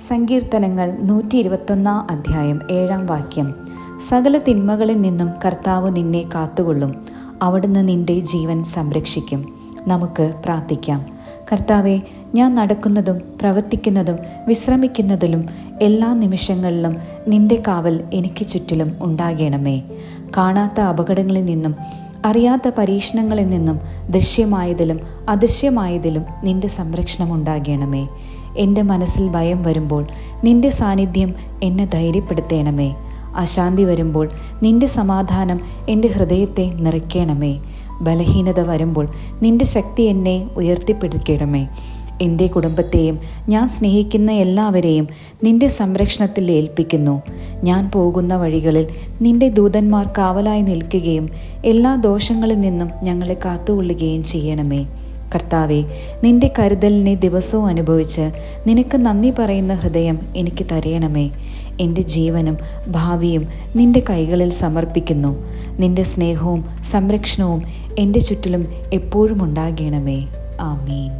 സങ്കീർത്തനങ്ങൾ 121 അധ്യായം 7 വാക്യം. സകല തിന്മകളിൽ നിന്നും കർത്താവ് നിന്നെ കാത്തുകൊള്ളും. അവിടുന്ന് നിന്റെ ജീവൻ സംരക്ഷിക്കും. നമുക്ക് പ്രാർത്ഥിക്കാം. കർത്താവെ, ഞാൻ നടക്കുന്നതും പ്രവർത്തിക്കുന്നതും വിശ്രമിക്കുന്നതിലും എല്ലാ നിമിഷങ്ങളിലും നിന്റെ കാവൽ എനിക്ക് ചുറ്റിലും ഉണ്ടാകണമേ. കാണാത്ത അപകടങ്ങളിൽ നിന്നും അറിയാത്ത പരീക്ഷണങ്ങളിൽ നിന്നും ദൃശ്യമായതിലും അദൃശ്യമായതിലും നിന്റെ സംരക്ഷണം ഉണ്ടാകണമേ. എൻ്റെ മനസ്സിൽ ഭയം വരുമ്പോൾ നിന്റെ സാന്നിധ്യം എന്നെ ധൈര്യപ്പെടുത്തണമേ. അശാന്തി വരുമ്പോൾ നിന്റെ സമാധാനം എൻ്റെ ഹൃദയത്തെ നിറയ്ക്കണമേ. ബലഹീനത വരുമ്പോൾ നിന്റെ ശക്തി എന്നെ ഉയർത്തിപ്പിടിക്കണമേ. എൻ്റെ കുടുംബത്തെയും ഞാൻ സ്നേഹിക്കുന്ന എല്ലാവരെയും നിന്റെ സംരക്ഷണത്തിൽ ഏൽപ്പിക്കുന്നു. ഞാൻ പോകുന്ന വഴികളിൽ നിന്റെ ദൂതന്മാർ കാവലായി നിൽക്കുകയും എല്ലാ ദോഷങ്ങളിൽ നിന്നും ഞങ്ങളെ കാത്തുകൊള്ളുകയും ചെയ്യണമേ. കർത്താവെ, നിന്റെ കരുതലിനെ ദിവസവും അനുഭവിച്ച് നിനക്ക് നന്ദി പറയുന്ന ഹൃദയം എനിക്ക് തരയണമേ. എൻ്റെ ജീവനും ഭാവിയും നിന്റെ കൈകളിൽ സമർപ്പിക്കുന്നു. നിന്റെ സ്നേഹവും സംരക്ഷണവും എൻ്റെ ചുറ്റിലും എപ്പോഴും ഉണ്ടാകണമേ. ആമീൻ.